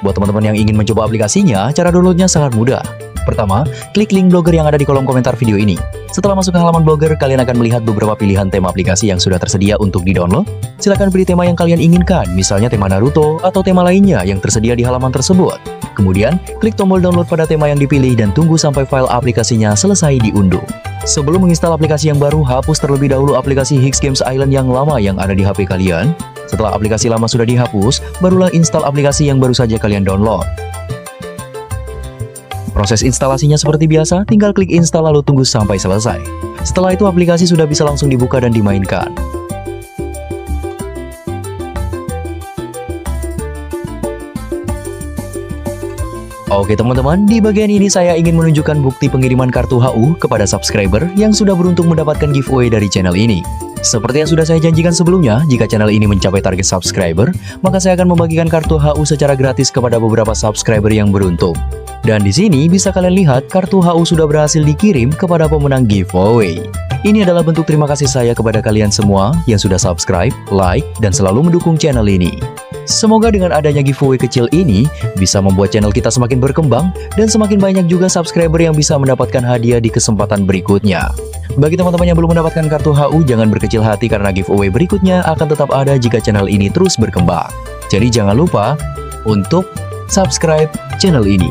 Buat teman-teman yang ingin mencoba aplikasinya, cara downloadnya sangat mudah. Pertama, klik link Blogger yang ada di kolom komentar video ini. Setelah masuk ke halaman Blogger, kalian akan melihat beberapa pilihan tema aplikasi yang sudah tersedia untuk di-download. Silakan pilih tema yang kalian inginkan, misalnya tema Naruto atau tema lainnya yang tersedia di halaman tersebut. Kemudian, klik tombol download pada tema yang dipilih dan tunggu sampai file aplikasinya selesai diunduh. Sebelum menginstal aplikasi yang baru, hapus terlebih dahulu aplikasi Higgs Games Island yang lama yang ada di HP kalian. Setelah aplikasi lama sudah dihapus, barulah install aplikasi yang baru saja kalian download. Proses instalasinya seperti biasa, tinggal klik install lalu tunggu sampai selesai. Setelah itu aplikasi sudah bisa langsung dibuka dan dimainkan. Oke teman-teman, di bagian ini saya ingin menunjukkan bukti pengiriman kartu HU kepada subscriber yang sudah beruntung mendapatkan giveaway dari channel ini. Seperti yang sudah saya janjikan sebelumnya, jika channel ini mencapai target subscriber, maka saya akan membagikan kartu HU secara gratis kepada beberapa subscriber yang beruntung. Dan di sini bisa kalian lihat kartu HU sudah berhasil dikirim kepada pemenang giveaway. Ini adalah bentuk terima kasih saya kepada kalian semua yang sudah subscribe, like, dan selalu mendukung channel ini. Semoga dengan adanya giveaway kecil ini bisa membuat channel kita semakin berkembang dan semakin banyak juga subscriber yang bisa mendapatkan hadiah di kesempatan berikutnya. Bagi teman-teman yang belum mendapatkan kartu HU, jangan berkecil hati karena giveaway berikutnya akan tetap ada jika channel ini terus berkembang. Jadi jangan lupa untuk subscribe channel ini.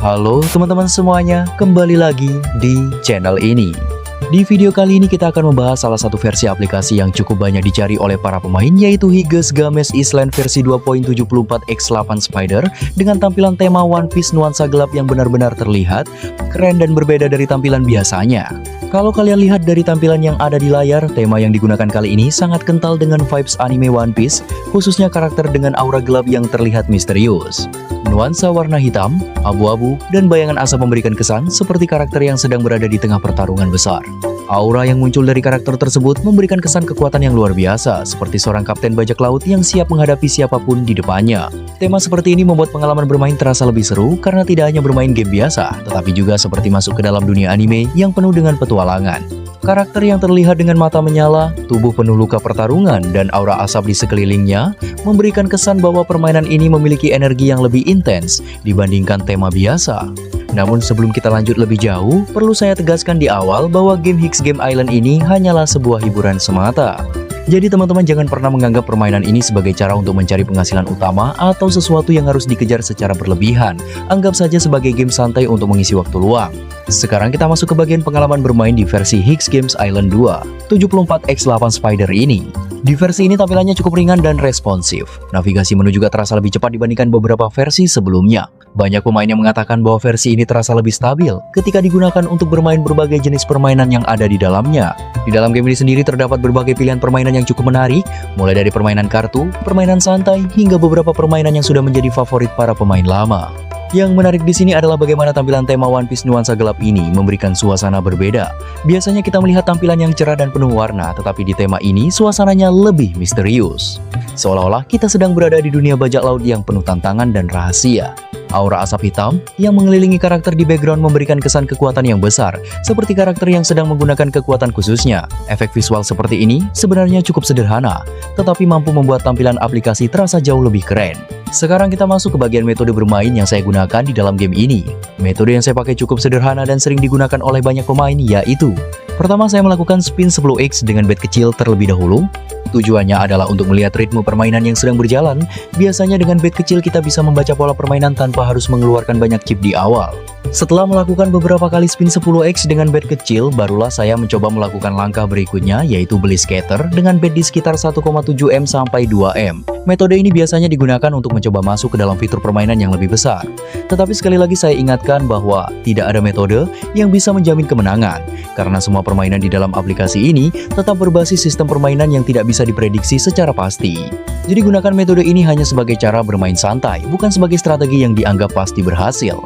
Halo teman-teman semuanya, kembali lagi di channel ini. Di video kali ini kita akan membahas salah satu versi aplikasi yang cukup banyak dicari oleh para pemain, yaitu Higgs Games Island versi 2.74x8 Spider dengan tampilan tema One Piece nuansa gelap yang benar-benar terlihat keren dan berbeda dari tampilan biasanya. Kalau kalian lihat dari tampilan yang ada di layar, tema yang digunakan kali ini sangat kental dengan vibes anime One Piece, khususnya karakter dengan aura gelap yang terlihat misterius. Nuansa warna hitam, abu-abu, dan bayangan asap memberikan kesan seperti karakter yang sedang berada di tengah pertarungan besar. Aura yang muncul dari karakter tersebut memberikan kesan kekuatan yang luar biasa, seperti seorang kapten bajak laut yang siap menghadapi siapapun di depannya. Tema seperti ini membuat pengalaman bermain terasa lebih seru karena tidak hanya bermain game biasa, tetapi juga seperti masuk ke dalam dunia anime yang penuh dengan petualangan. Karakter yang terlihat dengan mata menyala, tubuh penuh luka pertarungan, dan aura asap di sekelilingnya memberikan kesan bahwa permainan ini memiliki energi yang lebih intens dibandingkan tema biasa. Namun sebelum kita lanjut lebih jauh, perlu saya tegaskan di awal bahwa game Higgs Game Island ini hanyalah sebuah hiburan semata. Jadi teman-teman jangan pernah menganggap permainan ini sebagai cara untuk mencari penghasilan utama atau sesuatu yang harus dikejar secara berlebihan. Anggap saja sebagai game santai untuk mengisi waktu luang. Sekarang kita masuk ke bagian pengalaman bermain di versi Higgs Games Island 2 74x8 Spider ini. Di versi ini tampilannya cukup ringan dan responsif. Navigasi menu juga terasa lebih cepat dibandingkan beberapa versi sebelumnya. Banyak pemain yang mengatakan bahwa versi ini terasa lebih stabil ketika digunakan untuk bermain berbagai jenis permainan yang ada di dalamnya. Di dalam game ini sendiri terdapat berbagai pilihan permainan yang cukup menarik, mulai dari permainan kartu, permainan santai, hingga beberapa permainan yang sudah menjadi favorit para pemain lama. Yang menarik di sini adalah bagaimana tampilan tema One Piece nuansa gelap ini memberikan suasana berbeda. Biasanya kita melihat tampilan yang cerah dan penuh warna, tetapi di tema ini suasananya lebih misterius. Seolah-olah kita sedang berada di dunia bajak laut yang penuh tantangan dan rahasia. Aura asap hitam yang mengelilingi karakter di background memberikan kesan kekuatan yang besar, seperti karakter yang sedang menggunakan kekuatan khususnya. Efek visual seperti ini sebenarnya cukup sederhana, tetapi mampu membuat tampilan aplikasi terasa jauh lebih keren. Sekarang kita masuk ke bagian metode bermain yang saya gunakan di dalam game ini. Metode yang saya pakai cukup sederhana dan sering digunakan oleh banyak pemain, yaitu pertama, saya melakukan spin 10x dengan bet kecil terlebih dahulu. Tujuannya adalah untuk melihat ritme permainan yang sedang berjalan. Biasanya dengan bet kecil kita bisa membaca pola permainan tanpa harus mengeluarkan banyak chip di awal. Setelah melakukan beberapa kali spin 10x dengan bet kecil, barulah saya mencoba melakukan langkah berikutnya, yaitu beli scatter dengan bet di sekitar 1,7M sampai 2M. Metode ini biasanya digunakan untuk mencoba masuk ke dalam fitur permainan yang lebih besar. Tetapi sekali lagi saya ingatkan bahwa tidak ada metode yang bisa menjamin kemenangan, karena semua permainan di dalam aplikasi ini tetap berbasis sistem permainan yang tidak bisa diprediksi secara pasti. Jadi gunakan metode ini hanya sebagai cara bermain santai, bukan sebagai strategi yang dianggap pasti berhasil.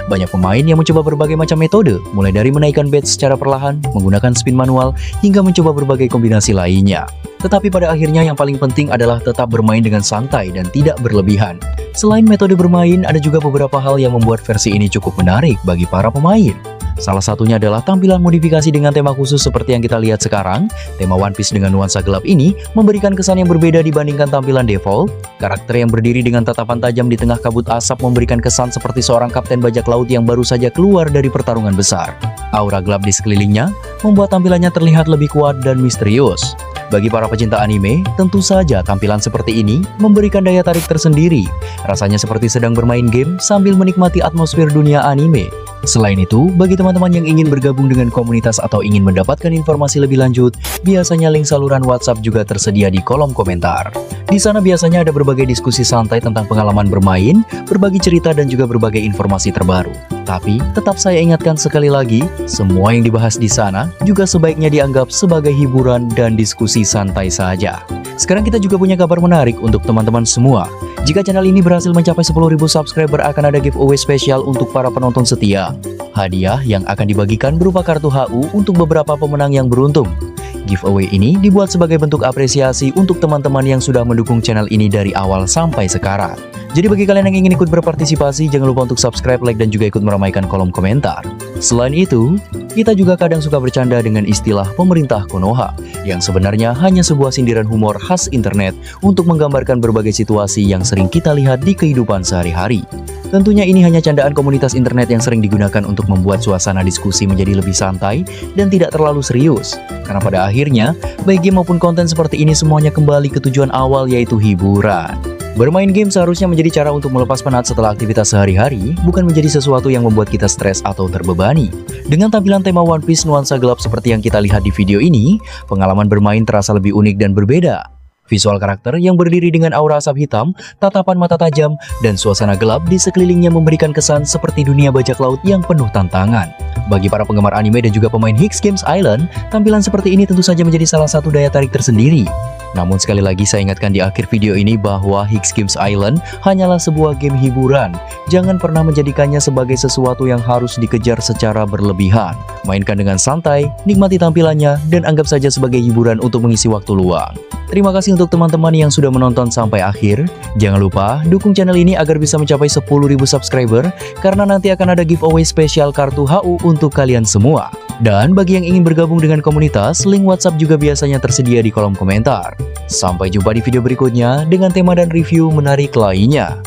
Banyak pemain yang mencoba berbagai macam metode, mulai dari menaikkan bet secara perlahan, menggunakan spin manual, hingga mencoba berbagai kombinasi lainnya. Tetapi pada akhirnya yang paling penting adalah tetap bermain dengan santai dan tidak berlebihan. Selain metode bermain, ada juga beberapa hal yang membuat versi ini cukup menarik bagi para pemain. Salah satunya adalah tampilan modifikasi dengan tema khusus seperti yang kita lihat sekarang. Tema One Piece dengan nuansa gelap ini memberikan kesan yang berbeda dibandingkan tampilan default. Karakter yang berdiri dengan tatapan tajam di tengah kabut asap memberikan kesan seperti seorang kapten bajak laut yang baru saja keluar dari pertarungan besar. Aura gelap di sekelilingnya membuat tampilannya terlihat lebih kuat dan misterius. Bagi para pecinta anime, tentu saja tampilan seperti ini memberikan daya tarik tersendiri. Rasanya seperti sedang bermain game sambil menikmati atmosfer dunia anime. Selain itu, bagi teman-teman yang ingin bergabung dengan komunitas atau ingin mendapatkan informasi lebih lanjut, biasanya link saluran WhatsApp juga tersedia di kolom komentar. Di sana biasanya ada berbagai diskusi santai tentang pengalaman bermain, berbagi cerita dan juga berbagai informasi terbaru. Tapi, tetap saya ingatkan sekali lagi, semua yang dibahas di sana juga sebaiknya dianggap sebagai hiburan dan diskusi santai saja. Sekarang kita juga punya kabar menarik untuk teman-teman semua. Jika channel ini berhasil mencapai 10.000 subscriber, akan ada giveaway spesial untuk para penonton setia. Hadiah yang akan dibagikan berupa kartu HU untuk beberapa pemenang yang beruntung. Giveaway ini dibuat sebagai bentuk apresiasi untuk teman-teman yang sudah mendukung channel ini dari awal sampai sekarang. Jadi bagi kalian yang ingin ikut berpartisipasi, jangan lupa untuk subscribe, like, dan juga ikut meramaikan kolom komentar. Selain itu, kita juga kadang suka bercanda dengan istilah pemerintah Konoha, yang sebenarnya hanya sebuah sindiran humor khas internet untuk menggambarkan berbagai situasi yang sering kita lihat di kehidupan sehari-hari. Tentunya ini hanya candaan komunitas internet yang sering digunakan untuk membuat suasana diskusi menjadi lebih santai dan tidak terlalu serius. Karena pada akhirnya, baik game maupun konten seperti ini semuanya kembali ke tujuan awal, yaitu hiburan. Bermain game seharusnya menjadi cara untuk melepas penat setelah aktivitas sehari-hari, bukan menjadi sesuatu yang membuat kita stres atau terbebani. Dengan tampilan tema One Piece nuansa gelap seperti yang kita lihat di video ini, pengalaman bermain terasa lebih unik dan berbeda. Visual karakter yang berdiri dengan aura asap hitam, tatapan mata tajam, dan suasana gelap di sekelilingnya memberikan kesan seperti dunia bajak laut yang penuh tantangan. Bagi para penggemar anime dan juga pemain Higgs Games Island, tampilan seperti ini tentu saja menjadi salah satu daya tarik tersendiri. Namun sekali lagi saya ingatkan di akhir video ini bahwa Higgs Games Island hanyalah sebuah game hiburan. Jangan pernah menjadikannya sebagai sesuatu yang harus dikejar secara berlebihan. Mainkan dengan santai, nikmati tampilannya, dan anggap saja sebagai hiburan untuk mengisi waktu luang. Terima kasih untuk teman-teman yang sudah menonton sampai akhir. Jangan lupa dukung channel ini agar bisa mencapai 10.000 subscriber, karena nanti akan ada giveaway spesial kartu HU untuk kalian semua. Dan bagi yang ingin bergabung dengan komunitas, link WhatsApp juga biasanya tersedia di kolom komentar. Sampai jumpa di video berikutnya dengan tema dan review menarik lainnya.